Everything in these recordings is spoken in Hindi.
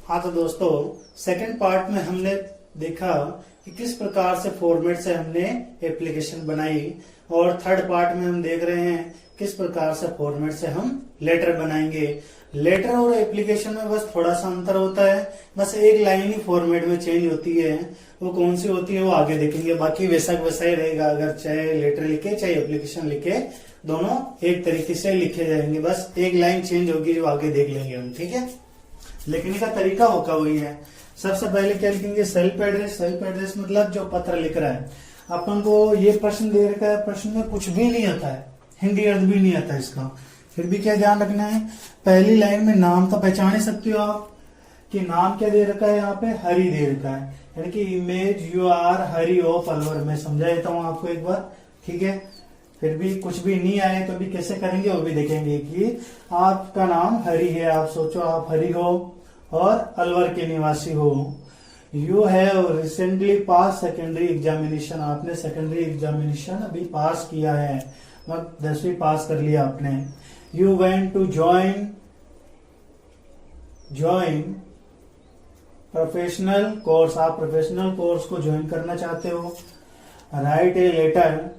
हाँ तो दोस्तों, सेकंड पार्ट में हमने देखा कि किस प्रकार से फॉर्मेट से हमने एप्लीकेशन बनाई, और थर्ड पार्ट में हम देख रहे हैं किस प्रकार से फॉर्मेट से हम लेटर बनाएंगे। लेटर और एप्लीकेशन में बस थोड़ा सा अंतर होता है, बस एक लाइन ही फॉर्मेट में चेंज होती है। वो कौन सी होती है वो आगे देखेंगे, बाकी वैसा वैसा ही रहेगा। अगर चाहे लेटर लिखे चाहे एप्लीकेशन लिखे, दोनों एक तरीके से लिखे जाएंगे, बस एक लाइन चेंज होगी जो आगे देख लेंगे हम। ठीक है, लिखने का तरीका होगा वही है। सबसे पहले क्या लिखेंगे, सेल्फ एड्रेस। सेल्फ एड्रेस मतलब जो पत्र लिख रहा है। अपन को ये प्रश्न दे रखा है, प्रश्न में कुछ भी नहीं आता है, हिंदी अर्थ भी नहीं आता इसका, फिर भी क्या ध्यान रखना है, पहली लाइन में नाम तो पहचान ही सकते हो आप कि नाम क्या दे रखा है, यहाँ पे हरि दे रखा है, यानी कि image you are Hari of Alwar. मैं समझा देता हूँ आपको एक बार, ठीक है। फिर भी कुछ भी नहीं आए तो भी कैसे करेंगे वो भी देखेंगे कि आपका नाम हरि है, आप सोचो आप हरि हो और अलवर के निवासी हो। You have recently pass secondary examination, आपने सेकेंडरी एग्जामिनेशन अभी पास किया है, मतलब 10वीं पास कर लिया आपने। You went to join professional course, आप प्रोफेशनल कोर्स को ज्वाइन करना चाहते हो। Write a letter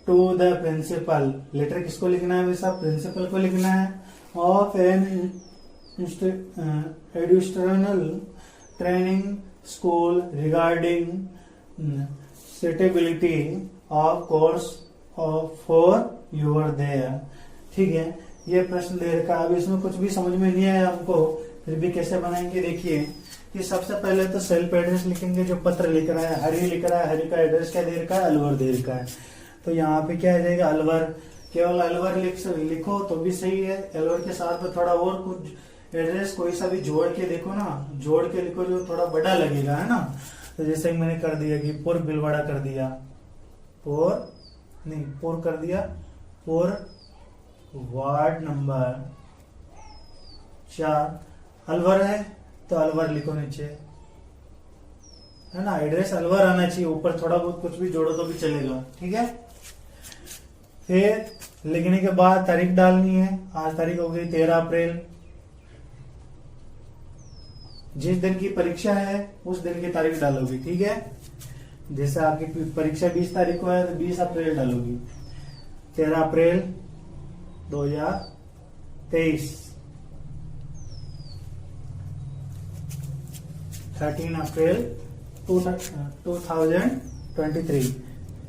to the principal, letter किसको लिखना है वैसा, प्रिंसिपल को लिखना है। Of an additional training school regarding suitability of course for your there. ठीक है, ये प्रश्न दे रखा है। अब इसमें कुछ भी समझ में नहीं आया हमको, फिर भी कैसे बनाएंगे देखिए कि सबसे पहले तो सेल्फ एड्रेस लिखेंगे, जो पत्र लिख रहा है हरि लिख रहा है, हरि का एड्रेस क्या दे रखा है, अलवर दे रखा है। तो यहाँ पे क्या आ जाएगा, अलवर। केवल अलवर लिखो तो भी सही है, अलवर के साथ में थोड़ा और कुछ एड्रेस कोई सा भी जोड़ के देखो ना, जोड़ के लिखो जो थोड़ा बड़ा लगेगा, है ना। तो जैसे मैंने कर दिया कि पुर बिलवाड़ा कर दिया, पुर कर दिया, पुर वार्ड नंबर 4। अलवर है तो अलवर लिखो नीचे, है ना, एड्रेस अलवर आना चाहिए, ऊपर थोड़ा बहुत कुछ भी जोड़ो तो भी चलेगा। ठीक है, फिर लिखने के बाद तारीख डालनी है। आज तारीख हो गई 13 अप्रैल। जिस दिन की परीक्षा है उस दिन की तारीख डालोगी, ठीक है। जैसे आपकी परीक्षा 20 तारीख को है तो 20 अप्रैल डालोगी, 13 अप्रैल 2023, 13 अप्रैल 2023।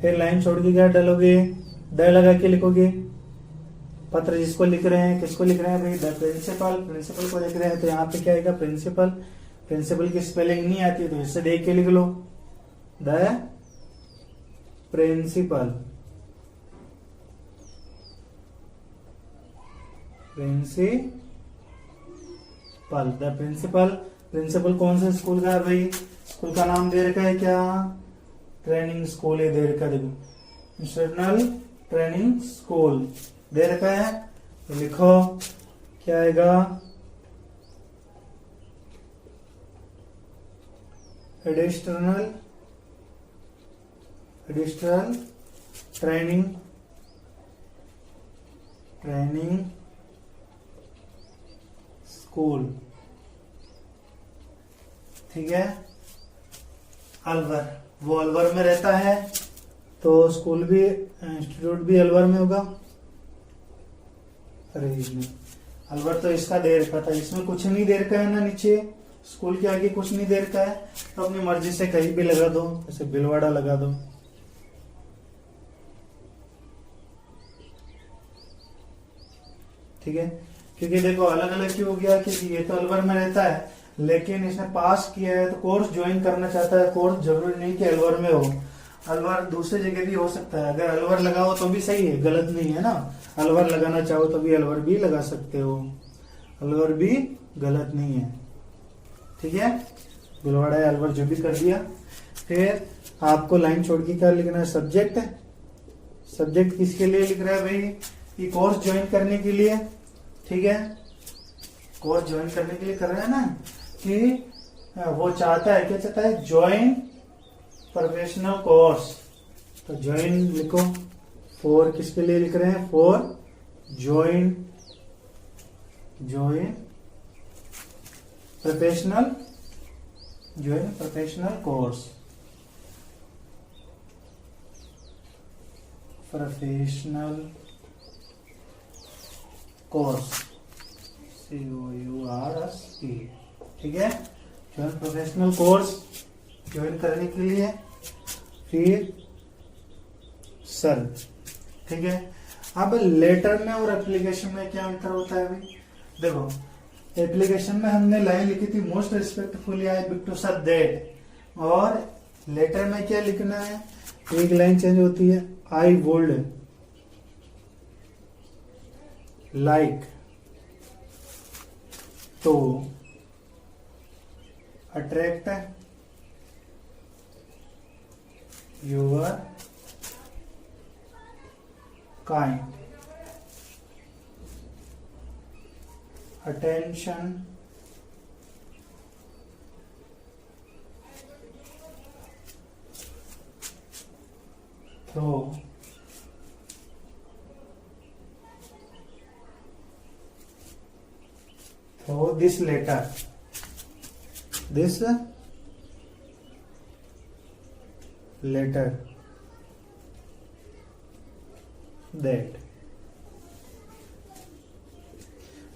फिर लाइन छोड़ के क्या डालोगे, द लगा के लिखोगे। पत्र जिसको लिख रहे हैं, किसको लिख रहे हैं भाई, द प्रिंसिपल, प्रिंसिपल को लिख रहे हैं, तो यहाँ पे क्या आएगा, प्रिंसिपल। प्रिंसिपल की स्पेलिंग नहीं आती है तो इससे देख के लिख लो, the principal. The principal. Principal कौन से स्कूल का है भाई, स्कूल का नाम दे रखा है क्या, ट्रेनिंग स्कूल है दे रखा है, देखो इंटरनेशनल ट्रेनिंग स्कूल दे रखा है। तो लिखो क्या आएगा, एडिशनल ट्रेनिंग स्कूल। ठीक है, अलवर, वो अलवर में रहता है तो स्कूल भी, इंस्टीट्यूट भी अलवर में होगा। अरे इसमें अलवर तो इसका दे रखा था, इसमें कुछ नहीं दे रखा है ना, नीचे स्कूल के आगे कुछ नहीं दे रखा है, तो अपनी मर्जी से कहीं भी लगा दो, जैसे बिलवाड़ा लगा दो। ठीक है, क्योंकि देखो अलग अलग क्यों हो गया, क्योंकि ये तो अलवर में रहता है लेकिन इसने पास किया है तो कोर्स ज्वाइन करना चाहता है। कोर्स जरूरी नहीं कि अलवर में हो, अलवर दूसरी जगह भी हो सकता है। अगर अलवर लगाओ तो भी सही है, गलत नहीं है ना। अलवर लगाना चाहो तो भी अलवर भी लगा सकते हो, अलवर भी गलत नहीं है। ठीक है, बिलवाड़ा या अलवर जो भी कर दिया। फिर आपको लाइन छोड़ के क्या लिखना है, सब्जेक्ट। सब्जेक्ट किसके लिए लिख रहा है भाई, ये कोर्स ज्वाइन करने के लिए। ठीक है, कोर्स ज्वाइन करने के लिए कर रहा है ना, कि वो चाहता है, क्या चाहता है, ज्वाइन प्रोफेशनल कोर्स। तो ज्वाइन लिखो, फॉर किसके लिए लिख रहे हैं, फॉर ज्वाइन प्रोफेशनल जो है professional course, professional course COURS, ठीक है। ज्वाइन प्रोफेशनल कोर्स ज्वाइन करने के लिए फिर सर, ठीक है। अब लेटर में और एप्लीकेशन में क्या अंतर होता है अभी देखो। एप्लीकेशन में हमने लाइन लिखी थी most respectfully I beg to sir that, और लेटर में क्या लिखना है, एक लाइन चेंज होती है, I would like to attract your kind attention through this letter, that,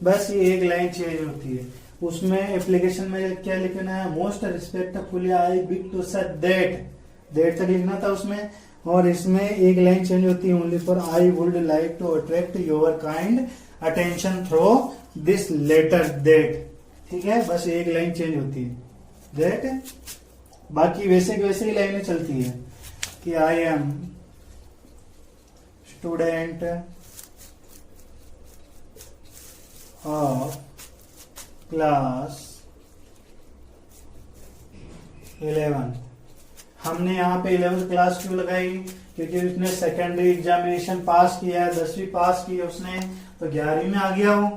बस ये एक लाइन चेंज होती है। उसमें एप्लीकेशन में क्या लिखना है, most respectfully I beg to sir that तक लिखना था उसमें, और इसमें एक लाइन चेंज होती है, only for I would like to attract your kind attention through this letter that, ठीक है। बस एक लाइन चेंज होती है दैट, बाकी वैसे की वैसे ही लाइनें चलती है कि I am student of class 11। हमने यहाँ पे 11th क्लास क्यों लगाई, क्योंकि उसने सेकेंडरी एग्जामिनेशन पास किया है, 10वीं पास की है उसने, तो 11वीं में आ गया हो,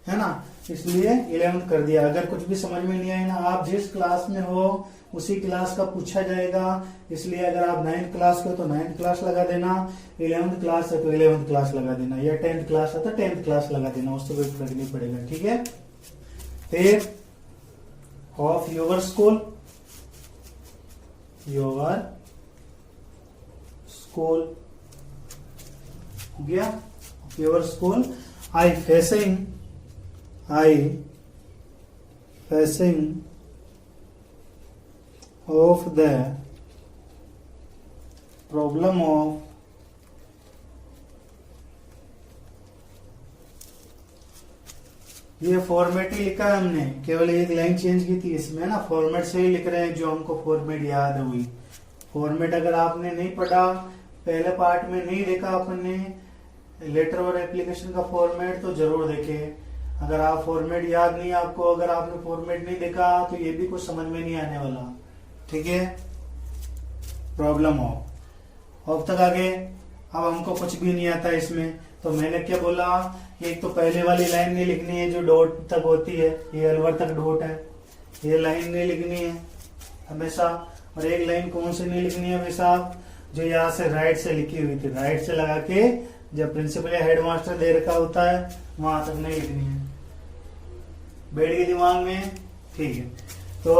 है ना, इसलिए 11th कर दिया। अगर कुछ भी समझ में नहीं आए ना, आप जिस क्लास में हो उसी क्लास का पूछा जाएगा, इसलिए अगर आप 9th क्लास के हो तो 9th क्लास लगा देना, 11th क्लास है तो 11th क्लास लगा देना, या 10th क्लास है तो 10th क्लास लगा देना, उससे कोई फर्क नहीं पड़ेगा, ठीक है। फिर ऑफ योर स्कूल, हो गया your school. I facing of the problem of ये फॉर्मेट ही लिखा है हमने, केवल एक लाइन चेंज की थी इसमें ना, फॉर्मेट से ही लिख रहे हैं जो हमको फॉर्मेट याद है वही फॉर्मेट। अगर आपने नहीं पढ़ा, पहले पार्ट में नहीं देखा अपने लेटर और एप्लीकेशन का फॉर्मेट, तो जरूर देखें। अगर आप फॉर्मेट याद नहीं आपको, अगर आपने फॉर्मेट नहीं देखा तो ये भी कुछ समझ में नहीं आने वाला, ठीक है। प्रॉब्लम ऑफ तक आगे, अब हमको कुछ भी नहीं आता इसमें, तो मैंने क्या बोला, एक तो पहले वाली लाइन नहीं लिखनी है जो डॉट तक होती है, ये अलवर तक डॉट है, ये लाइन नहीं लिखनी है हमेशा। और एक लाइन कौन सी नहीं लिखनी है हमेशा, जो यहाँ से राइट से लिखी हुई थी, राइट से लगा के जब प्रिंसिपल या हेडमास्टर दे रखा होता है वहां तक नहीं लिखनी है, बैठ गई दिमाग में, ठीक है। तो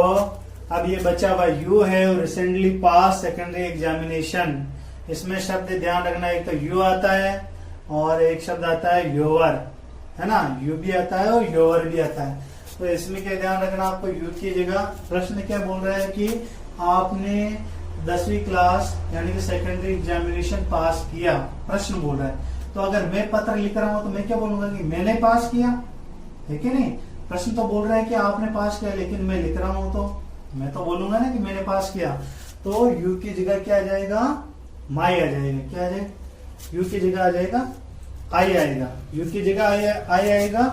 अब ये बचा हुआ यू है रिसेंटली पास सेकेंडरी एग्जामिनेशन, इसमें शब्द ध्यान रखना, एक तो यू आता है और एक शब्द आता है योवर, है ना, यू भी आता है और योवर भी आता है। तो इसमें क्या ध्यान रखना आपको, यू की जगह प्रश्न क्या बोल रहा है कि आपने 10वीं क्लास यानी कि सेकेंडरी एग्जामिनेशन पास किया, प्रश्न बोल रहा है। तो अगर मैं पत्र लिख रहा हूं तो मैं क्या बोलूंगा कि मैंने पास किया, है कि नहीं। प्रश्न तो बोल रहा है कि आपने पास किया, लेकिन मैं लिख रहा हूं तो मैं तो बोलूंगा ना कि मैंने पास किया। तो यू की जगह क्या आ जाएगा, माई आ जाएगा, क्या आ जाएगा, यू की जगह आ जाएगा आई आएगा, यू की जगह आई आएगा,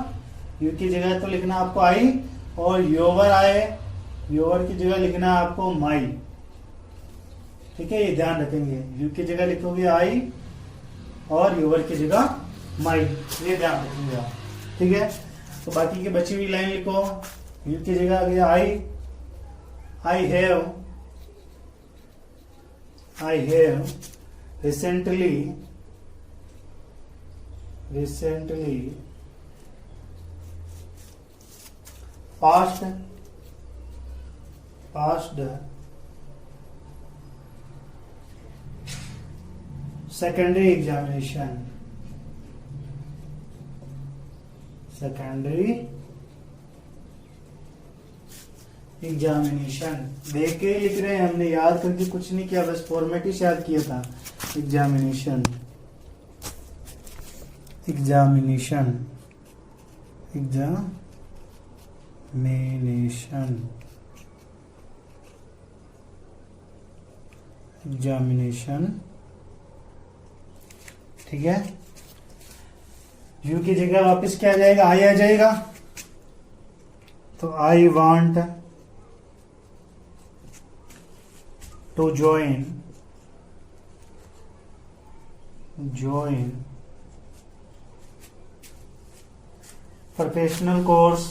यू की जगह तो लिखना आपको आई, और योवर आए, योवर की जगह लिखना आपको माई, ठीक है। ये ध्यान रखेंगे, यू की जगह लिखोगे आई और योवर की जगह माई, ये ध्यान रखेंगे आप, ठीक है। तो बाकी की बची हुई लाइन लिखो, यू की जगह आ गया I have recently passed passed secondary examination, secondary examination देख के लिख रहे हैं, हमने याद करके कुछ नहीं किया, बस फॉर्मेट ही याद किया था। Examination, examination, examination, examination. ठीक है, यू की जगह वापस क्या आ जाएगा, आई आ जाएगा। तो I want to join professional course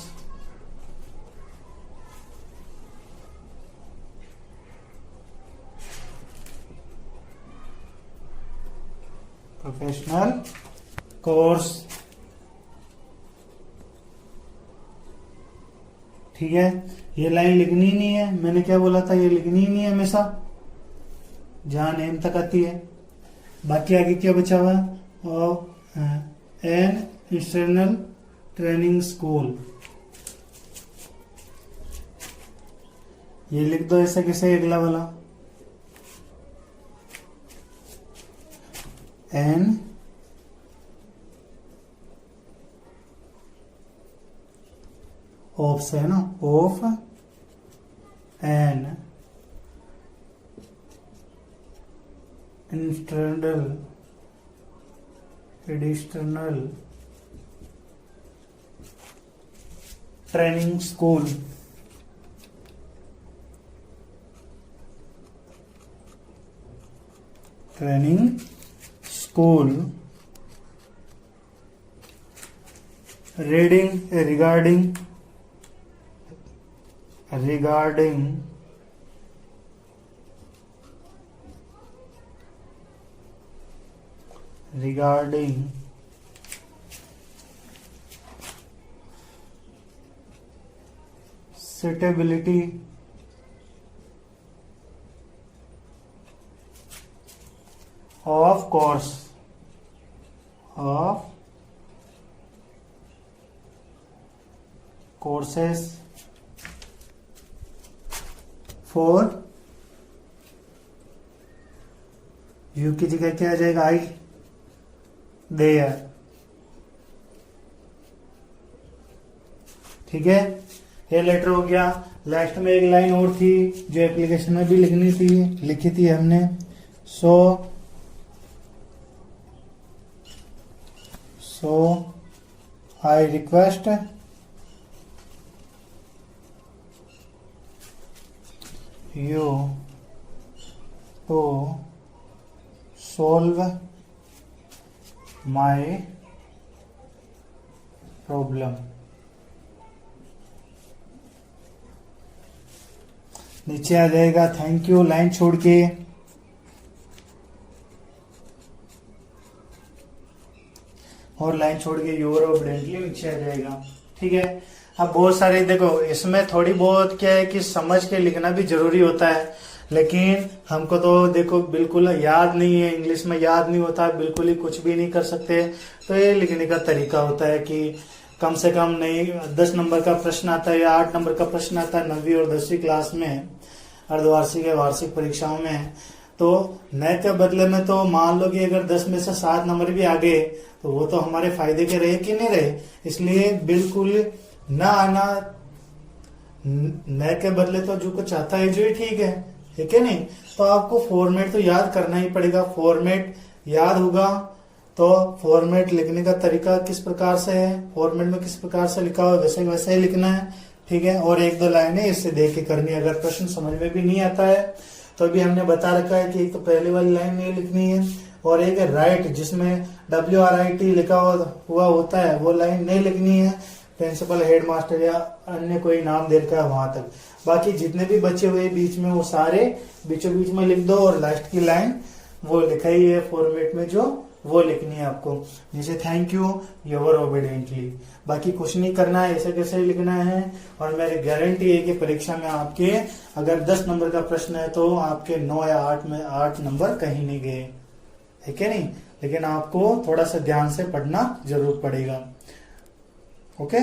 ठीक है, ये लाइन लिखनी नहीं है, मैंने क्या बोला था, ये लिखनी नहीं है हमेशा जहां नेम तक आती है। बाकी आगे क्या बचा हुआ, एन एक्सटर्नल ट्रेनिंग स्कूल, ये लिख दो ऐसा कैसे, अगला वाला एन ऑफ से है ना, of an external training school. Training school regarding suitability of courses for you की जगह क्या आ जाएगा, आई देयर। ठीक है, ये लेटर हो गया। लास्ट में एक लाइन और थी जो एप्लीकेशन में भी लिखनी थी, लिखी थी हमने। So I request you to solve my problem। नीचे आ जाएगा थैंक यू लाइन छोड़ के, और लाइन छोड़ के योर ओबीडिएंटली नीचे आ जाएगा। ठीक है, अब बहुत सारे देखो, इसमें थोड़ी बहुत क्या है कि समझ के लिखना भी जरूरी होता है, लेकिन हमको तो देखो बिल्कुल याद नहीं है, इंग्लिश में याद नहीं होता, बिल्कुल ही कुछ भी नहीं कर सकते। तो ये लिखने का तरीका होता है कि कम से कम नहीं 10 नंबर का प्रश्न आता है या 8 नंबर का प्रश्न आता है 9वीं और 10वीं क्लास में, अर्धवार्षिक या वार्षिक परीक्षाओं में। तो नए के बदले में तो मान लो कि अगर 10 में से 7 नंबर भी आ गए तो वो तो हमारे फायदे के रहे कि नहीं रहे। इसलिए बिल्कुल ना आना, नए के बदले तो जो कुछ आता है जो ही ठीक है नहीं। तो आपको फॉर्मेट तो याद करना ही पड़ेगा। फॉर्मेट याद होगा तो फॉर्मेट लिखने का तरीका किस प्रकार से है, फॉर्मेट में किस प्रकार से लिखा हो वैसे वैसे ही लिखना है। ठीक है, और 1-2 लाइनें इससे देख के करनी है। अगर प्रश्न समझ में भी नहीं आता है तो अभी हमने बता रखा है कि एक तो पहले वाली लाइन नहीं लिखनी है, और एक है राइट जिसमें WRIT लिखा हुआ होता है वो लाइन नहीं लिखनी है। प्रिंसिपल, हेडमास्टर या अन्य कोई नाम दे रखा है वहां तक। बाकी जितने भी बचे हुए बीच में वो सारे बीचों बीच में लिख दो, और लास्ट की लाइन वो लिखा ही है फॉर्मेट में जो वो लिखनी है आपको। नीचे थैंक यू, योर ओबीडियंटली। बाकी कुछ नहीं करना है, ऐसे कैसे लिखना है। और मेरी गारंटी है कि परीक्षा में आपके अगर 10 नंबर का प्रश्न है तो आपके 9 या 8 में 8 नंबर कहीं नहीं गए, है क्या नहीं। लेकिन आपको थोड़ा सा ध्यान से पढ़ना जरूर पड़ेगा। ओके।